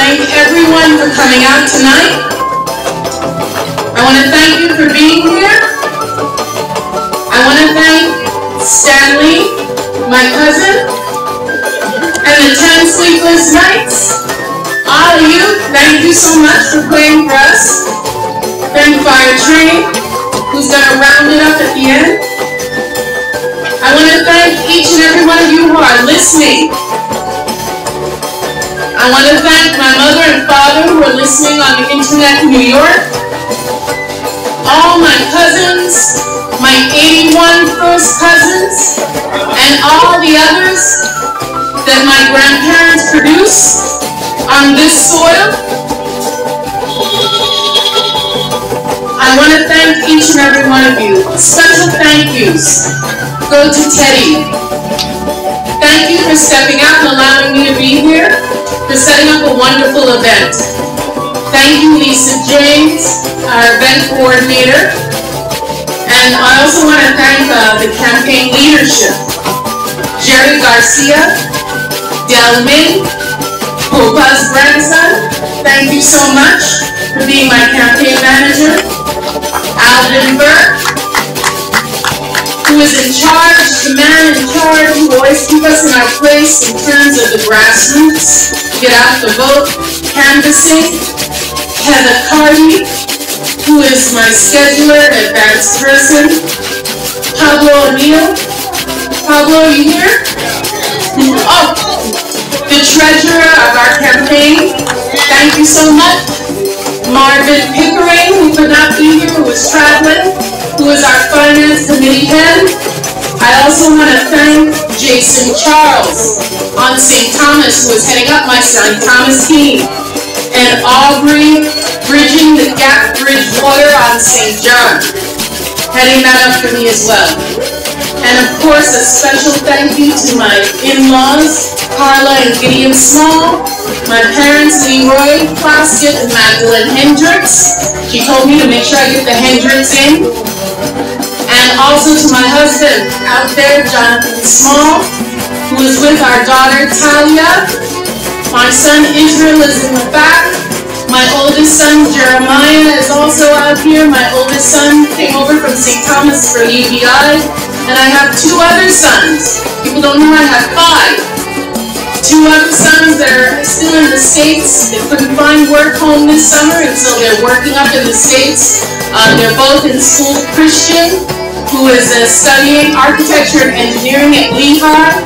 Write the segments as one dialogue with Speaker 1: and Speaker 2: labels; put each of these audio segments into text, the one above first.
Speaker 1: thank everyone for coming out tonight. I want to thank you for being here. I want to thank Stanley, my cousin, and the 10 sleepless nights. All of you, thank you so much for playing for us. Thank Fire Train, who's going to round it up at the end. I want to thank each and every one of you who are listening. I want to thank my mother and father who are listening on the internet in New York. All my cousins, my 81 first cousins, and all the others that my grandparents produced on this soil. I want to thank each and every one of you. Special thank yous go to Teddy. Thank you for stepping out and allowing me to be here, for setting up a wonderful event. Thank you, Lisa James, our event coordinator. And I also want to thank the campaign leadership. Jerry Garcia, Del Min, Popa's grandson, thank you so much for being my campaign manager. Alvin Burke, who is in charge, the man in charge who always keeps us in our place in terms of the grassroots, get out the vote, canvassing. Heather Carty, who is my scheduler and advanced person. Pablo O'Neill. Pablo, are you here? Oh, the treasurer of our campaign. Thank you so much. Marvin Pickering, who could not be here, who was traveling, who is our finance committee head. I also want to thank Jason Charles on St. Thomas, who is heading up my St. Thomas team, and Aubrey bridging the Gap Bridge water on St. John, heading that up for me as well. And of course, a special thank you to my in-laws, Carla and Gideon Small, my parents, Leroy Plaskett and Magdalene Hendricks. She told me to make sure I get the Hendricks in. And also to my husband out there, Jonathan Small, who is with our daughter, Talia. My son, Israel, is in the back. My oldest son, Jeremiah, is also out here. My oldest son came over from St. Thomas for UBI. And I have 2 other sons. People don't know I have 5. 2 other sons that are still in the States. They couldn't find work home this summer, and so they're working up in the States. They're both in school. Christian, who is studying architecture and engineering at Lehigh,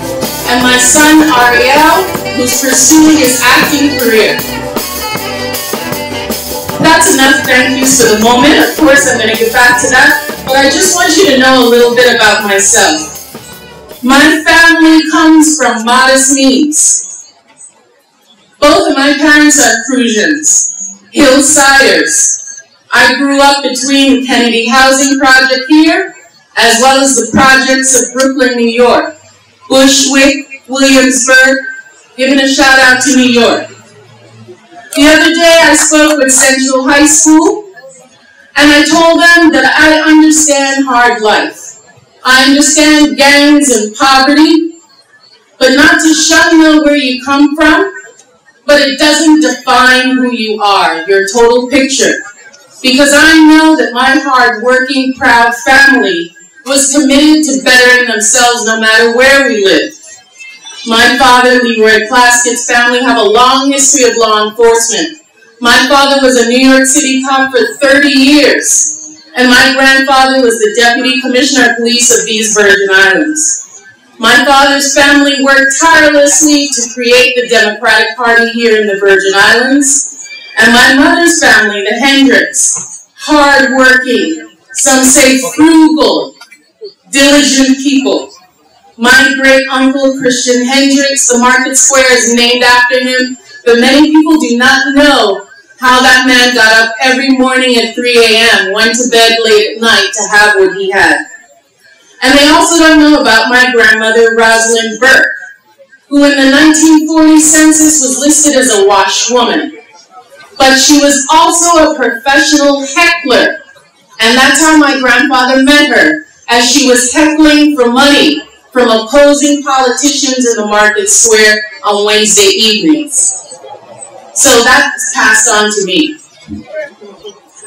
Speaker 1: and my son, Ariel, who's pursuing his acting career. That's enough thank yous for the moment. Of course, I'm going to get back to that. But I just want you to know a little bit about myself. My family comes from modest means. Both of my parents are Prussians, Hillsiders. I grew up between the Kennedy Housing Project here, as well as the projects of Brooklyn, New York, Bushwick, Williamsburg, giving a shout out to New York. The other day I spoke with Central High School, and I told them that I understand hard life. I understand gangs and poverty, but not to shun where you come from, but it doesn't define who you are, your total picture. Because I know that my hard-working, proud family was committed to bettering themselves no matter where we lived. My father, Leroy Plaskett's family have a long history of law enforcement. My father was a New York City cop for 30 years, and my grandfather was the Deputy Commissioner of Police of these Virgin Islands. My father's family worked tirelessly to create the Democratic Party here in the Virgin Islands, and my mother's family, the Hendricks, hard-working, some say frugal, diligent people. My great-uncle, Christian Hendricks, the Market Square is named after him, but many people do not know how that man got up every morning at 3 a.m., went to bed late at night to have what he had. And they also don't know about my grandmother, Rosalind Burke, who in the 1940 census was listed as a washwoman. But she was also a professional heckler, and that's how my grandfather met her, as she was heckling for money from opposing politicians in the Market Square on Wednesday evenings. So that's passed on to me.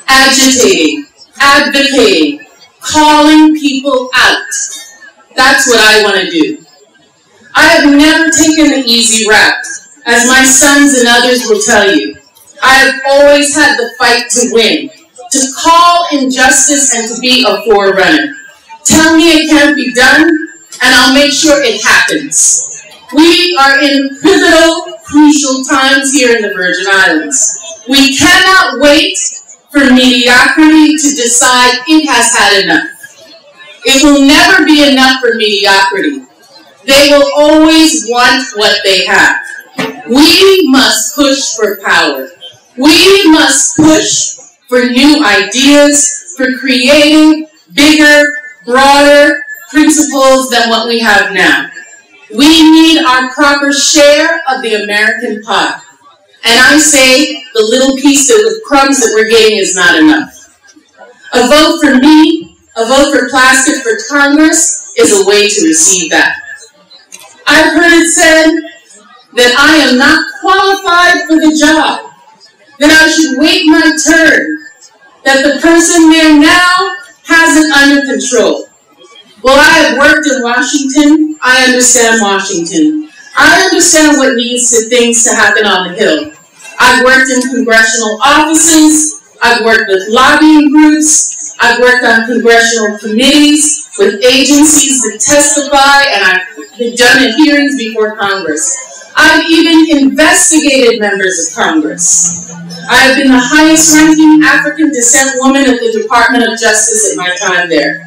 Speaker 1: Agitating, advocating, calling people out. That's what I want to do. I have never taken the easy route, as my sons and others will tell you. I have always had the fight to win, to call injustice and to be a forerunner. Tell me it can't be done, and I'll make sure it happens. We are in pivotal, crucial times here in the Virgin Islands. We cannot wait for mediocrity to decide it has had enough. It will never be enough for mediocrity. They will always want what they have. We must push for power. We must push for new ideas, for creating bigger, broader principles than what we have now. We need our proper share of the American pie. And I say the little piece of crumbs that we're getting is not enough. A vote for me, a vote for Plaskett for Congress is a way to receive that. I've heard it said that I am not qualified for the job, that I should wait my turn, that the person there now has it under control. Well, I have worked in Washington. I understand Washington. I understand what things to happen on the Hill. I've worked in congressional offices. I've worked with lobbying groups. I've worked on congressional committees with agencies that testify, and I've done hearings before Congress. I've even investigated members of Congress. I have been the highest-ranking African descent woman at the Department of Justice in my time there.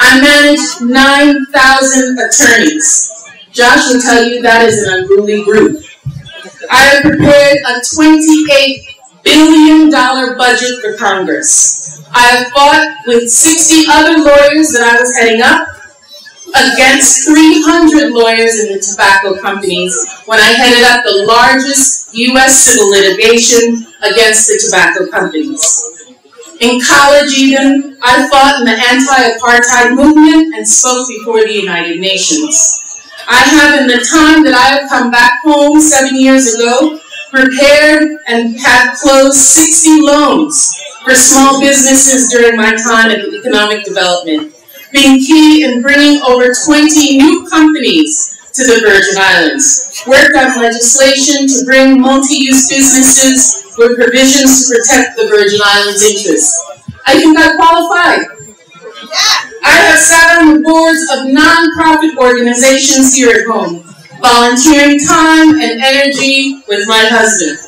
Speaker 1: I managed 9,000 attorneys. Josh will tell you that is an unruly group. I have prepared a $28 billion budget for Congress. I have fought with 60 other lawyers that I was heading up against 300 lawyers in the tobacco companies when I headed up the largest U.S. civil litigation against the tobacco companies. In college even, I fought in the anti-apartheid movement and spoke before the United Nations. I have, in the time that I have come back home 7 years ago, prepared and had closed 60 loans for small businesses during my time at the Economic Development, being key in bringing over 20 new companies to the Virgin Islands, worked on legislation to bring multi-use businesses with provisions to protect the Virgin Islands' interests. I think I qualified. I have sat on the boards of non-profit organizations here at home, volunteering time and energy with my husband.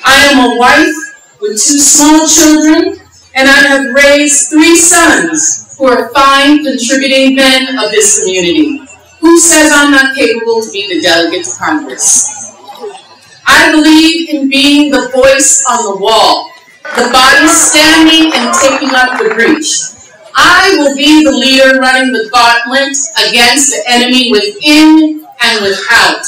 Speaker 1: I am a wife with 2 small children, and I have raised 3 sons who are fine, contributing men of this community. Who says I'm not capable to be the delegate to Congress? I believe in being the voice on the wall, the body standing and taking up the breach. I will be the leader running the gauntlet against the enemy within and without.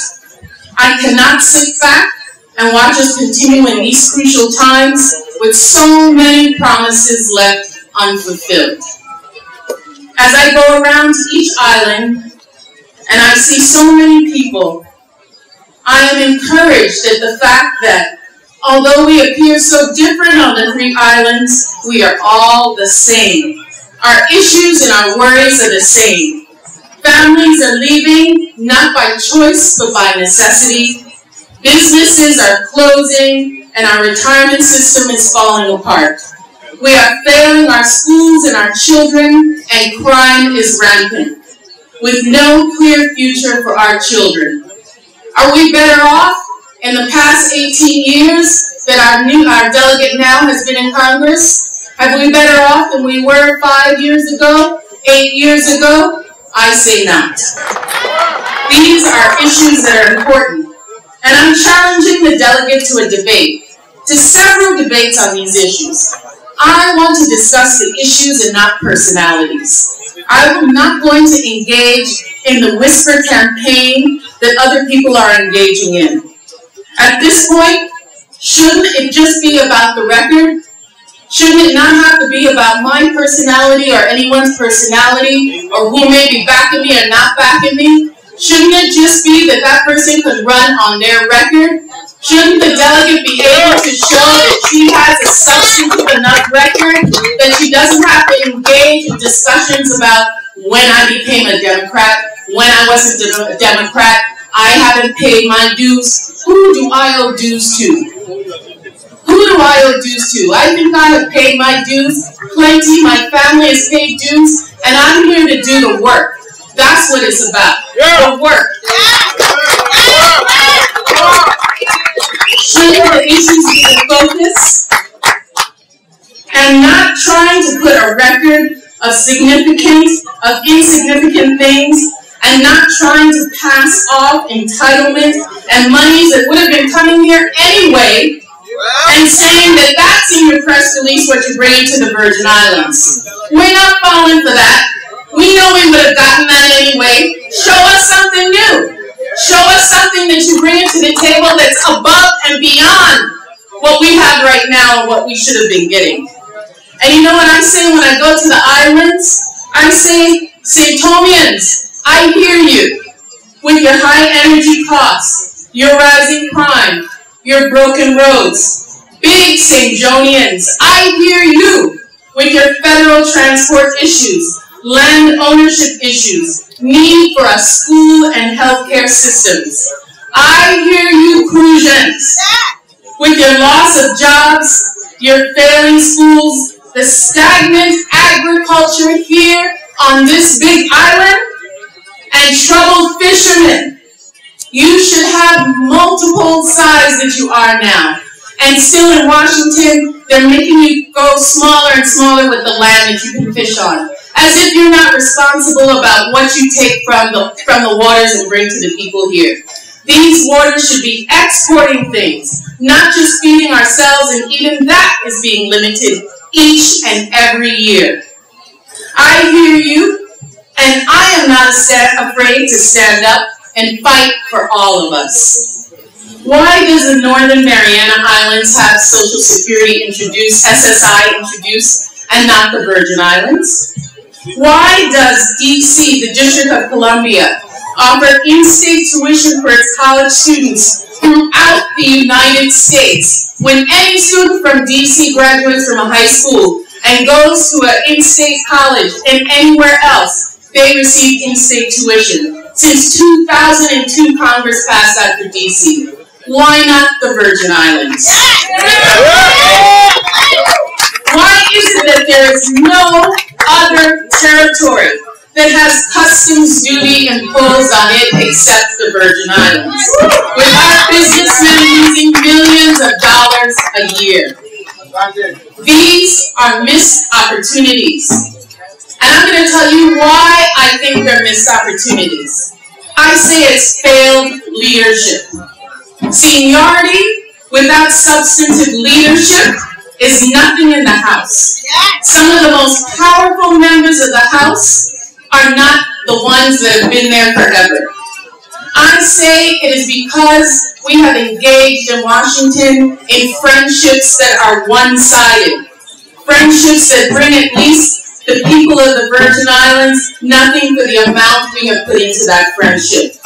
Speaker 1: I cannot sit back and watch us continue in these crucial times with so many promises left unfulfilled. As I go around to each island and I see so many people, I am encouraged at the fact that although we appear so different on the 3 islands, we are all the same. Our issues and our worries are the same. Families are leaving, not by choice, but by necessity. Businesses are closing, and our retirement system is falling apart. We are failing our schools and our children, and crime is rampant, with no clear future for our children. Are we better off in the past 18 years that our delegate now has been in Congress? Have we better off than we were 5 years ago, 8 years ago? I say not. These are issues that are important, and I'm challenging the delegate to a debate, to several debates on these issues. I want to discuss the issues and not personalities. I am not going to engage in the whisper campaign that other people are engaging in. At this point, shouldn't it just be about the record? Shouldn't it not have to be about my personality or anyone's personality, or who may be backing me or not backing me? Shouldn't it just be that that person could run on their record? Shouldn't the delegate be able to show that she has a substantive enough record that she doesn't have to engage in discussions about when I became a Democrat, when I wasn't a Democrat, I haven't paid my dues. Who do I owe dues to? Who do I owe dues to? I think I have paid my dues, plenty, my family has paid dues, and I'm here to do the work. That's what it's about, the work. Shouldn't the issues be the focus? And not trying to put a record of significance, of insignificant things, and not trying to pass off entitlement and monies that would have been coming here anyway, and saying that that's in your press release what you're bringing to the Virgin Islands. We're not falling for that. We know we would have gotten that anyway. Show us something new. Show us something that you bring to the table that's above and beyond what we have right now and what we should have been getting. And you know what I say when I go to the islands? I say, St. Thomians, I hear you with your high energy costs, your rising crime, your broken roads. Big St. Jonians, I hear you with your federal transport issues, land ownership issues, need for a school and healthcare systems. I hear you, Cruisians, with your loss of jobs, your failing schools, the stagnant agriculture here on this big island, and troubled fishermen. You should have multiple size that you are now. And still in Washington, they're making you go smaller and smaller with the land that you can fish on. As if you're not responsible about what you take from the waters and bring to the people here. These waters should be exporting things, not just feeding ourselves, and even that is being limited each and every year. I hear you, and I am not afraid to stand up and fight for all of us. Why does the Northern Mariana Islands have Social Security introduced, SSI introduced, and not the Virgin Islands? Why does DC, the District of Columbia, offer in-state tuition for its college students throughout the United States when any student from DC graduates from a high school and goes to an in-state college and anywhere else, they receive in-state tuition? Since 2002, Congress passed that for DC. Why not the Virgin Islands? Why is it that there is no other territory that has customs duty imposed on it except the Virgin Islands, with our businessmen losing millions of dollars a year? These are missed opportunities. And I'm going to tell you why I think they're missed opportunities. I say it's failed leadership. Seniority without substantive leadership is nothing in the House. Some of the most powerful members of the House are not the ones that have been there forever. I say it is because we have engaged in Washington in friendships that are one-sided. Friendships that bring at least the people of the Virgin Islands nothing for the amount we have put into that friendship.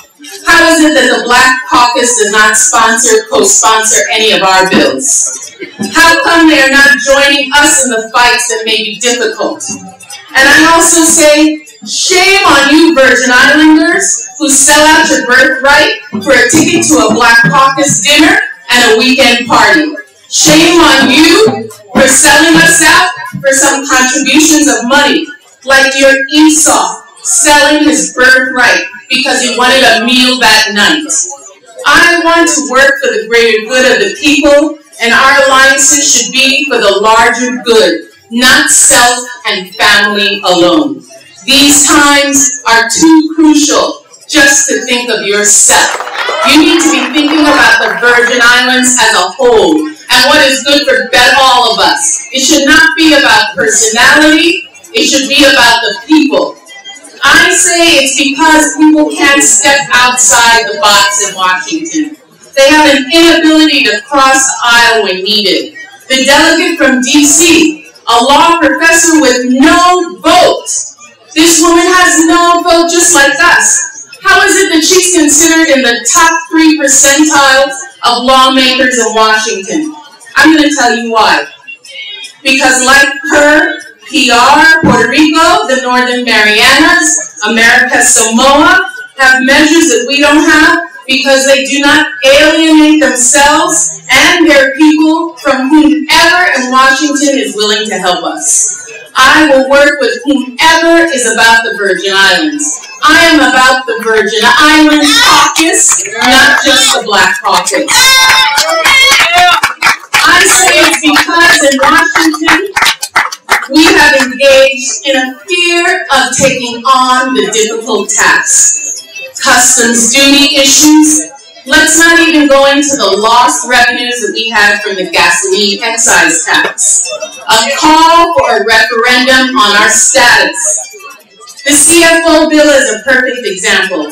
Speaker 1: How is it that the Black Caucus does not co-sponsor any of our bills? How come they are not joining us in the fights that may be difficult? And I also say, shame on you, Virgin Islanders, who sell out your birthright for a ticket to a Black Caucus dinner and a weekend party. Shame on you for selling us out for some contributions of money, like your Esau selling his birthright because he wanted a meal that night. I want to work for the greater good of the people, and our alliances should be for the larger good, not self and family alone. These times are too crucial just to think of yourself. You need to be thinking about the Virgin Islands as a whole and what is good for all of us. It should not be about personality. It should be about the people. I say it's because people can't step outside the box in Washington. They have an inability to cross the aisle when needed. The delegate from DC, a law professor with no vote. This woman has no vote just like us. How is it that she's considered in the top 3 percentiles of lawmakers in Washington. I'm going to tell you why. Because like her, PR, Puerto Rico, the Northern Marianas, America, Samoa, have measures that we don't have because they do not alienate themselves and their people from whomever in Washington is willing to help us. I will work with whomever is about the Virgin Islands. I am about the Virgin Islands caucus, not just the Black caucus. I say it's because in Washington, we have engaged in a fear of taking on the difficult tasks. Customs duty issues. Let's not even go into the lost revenues that we had from the gasoline excise tax. A call for a referendum on our status. The CFO bill is a perfect example.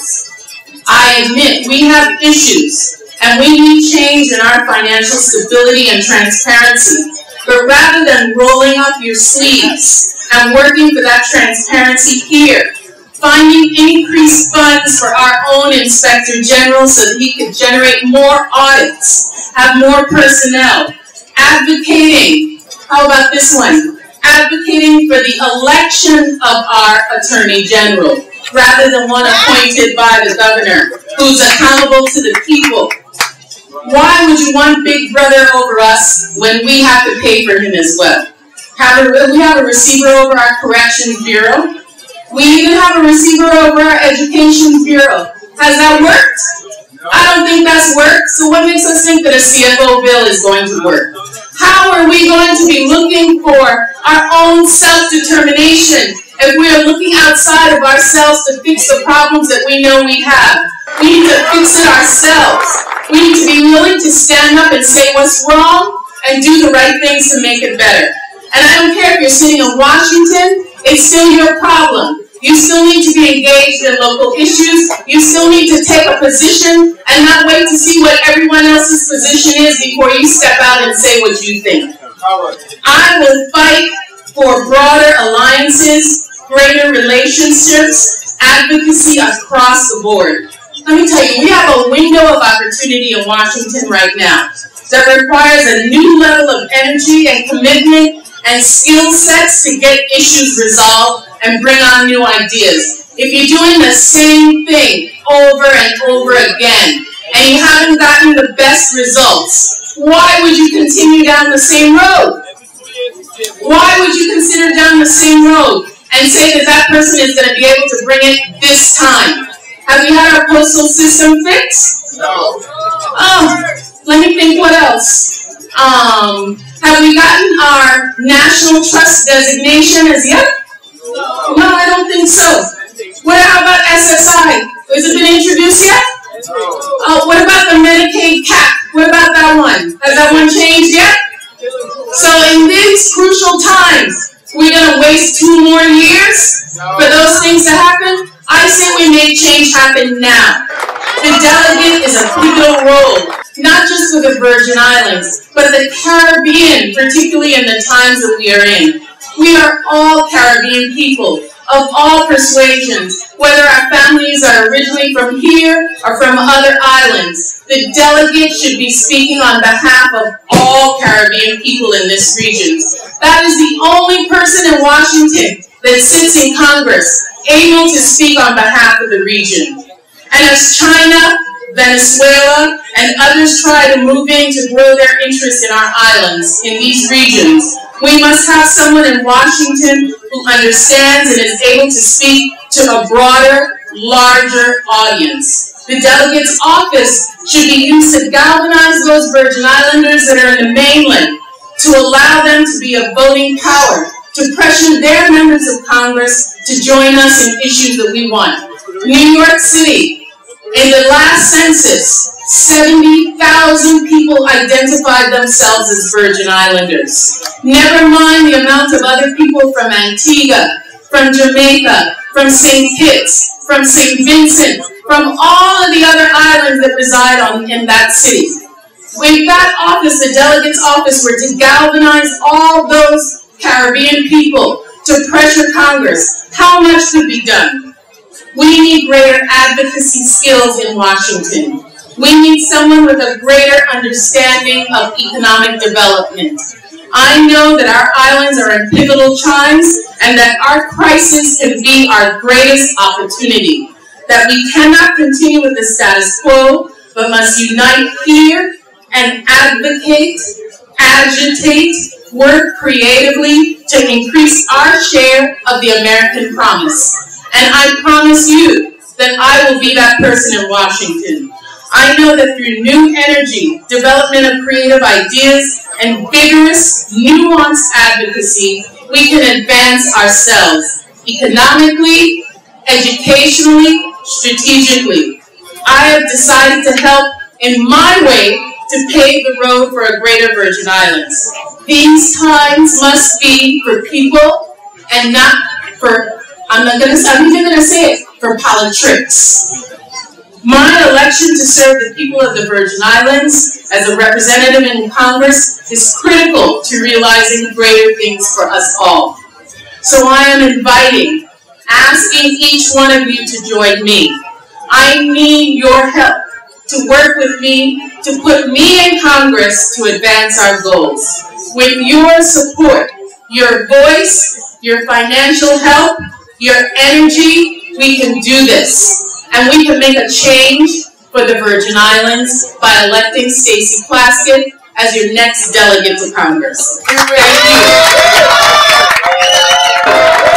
Speaker 1: I admit we have issues and we need change in our financial stability and transparency. But rather than rolling up your sleeves and working for that transparency here, finding increased funds for our own Inspector General so that he could generate more audits, have more personnel, advocating, how about this one? Advocating for the election of our Attorney General, rather than one appointed by the governor, who's accountable to the people. Why would you want Big Brother over us when we have to pay for him as well? We have a receiver over our Corrections Bureau. We even have a receiver over our Education Bureau. Has that worked? I don't think that's worked. So what makes us think that a CFO bill is going to work? How are we going to be looking for our own self-determination if we are looking outside of ourselves to fix the problems that we know we have? We need to fix it ourselves. We need to be willing to stand up and say what's wrong and do the right things to make it better. And I don't care if you're sitting in Washington, it's still your problem. You still need to be engaged in local issues. You still need to take a position and not wait to see what everyone else's position is before you step out and say what you think. I will fight for broader alliances, greater relationships, advocacy across the board. Let me tell you, we have a window of opportunity in Washington right now that requires a new level of energy and commitment and skill sets to get issues resolved and bring on new ideas. If you're doing the same thing over and over again and you haven't gotten the best results, why would you continue down the same road? Why would you consider down the same road and say that that person is going to be able to bring it this time? Have you had our postal system fixed? No. Oh, let me think what else. Have we gotten our national trust designation as yet? No, I don't think so. How about SSI? Has it been introduced yet? What about the Medicaid cap? What about that one? Has that one changed yet? So in these crucial times, we're going to waste 2 more years for those things to happen? I say we make change happen now. The delegate is a pivotal role, not just for the Virgin Islands, but the Caribbean, particularly in the times that we are in. We are all Caribbean people, of all persuasions, whether our families are originally from here or from other islands. The delegate should be speaking on behalf of all Caribbean people in this region. That is the only person in Washington that sits in Congress able to speak on behalf of the region. And as China, Venezuela, and others try to move in to grow their interest in our islands, in these regions, we must have someone in Washington who understands and is able to speak to a broader, larger audience. The delegate's office should be used to galvanize those Virgin Islanders that are in the mainland, to allow them to be a voting power, to pressure their members of Congress to join us in issues that we want. New York City, in the last census, 70,000 people identified themselves as Virgin Islanders. Never mind the amount of other people from Antigua, from Jamaica, from St. Kitts, from St. Vincent, from all of the other islands that reside in that city. If that office, the delegate's office, were to galvanize all those Caribbean people to pressure Congress, how much could be done? We need greater advocacy skills in Washington. We need someone with a greater understanding of economic development. I know that our islands are in pivotal times and that our crisis can be our greatest opportunity. That we cannot continue with the status quo, but must unite here and advocate, agitate, work creatively to increase our share of the American promise. And I promise you that I will be that person in Washington. I know that through new energy, development of creative ideas, and vigorous, nuanced advocacy, we can advance ourselves economically, educationally, strategically. I have decided to help in my way to pave the road for a greater Virgin Islands. These times must be for people and not for, I'm even going to say it, for politics. My election to serve the people of the Virgin Islands as a representative in Congress is critical to realizing greater things for us all. So I am inviting, asking each one of you to join me. I need your help to work with me, to put me in Congress to advance our goals. With your support, your voice, your financial help, your energy, we can do this. And we can make a change for the Virgin Islands by electing Stacey Plaskett as your next delegate to Congress. Thank you.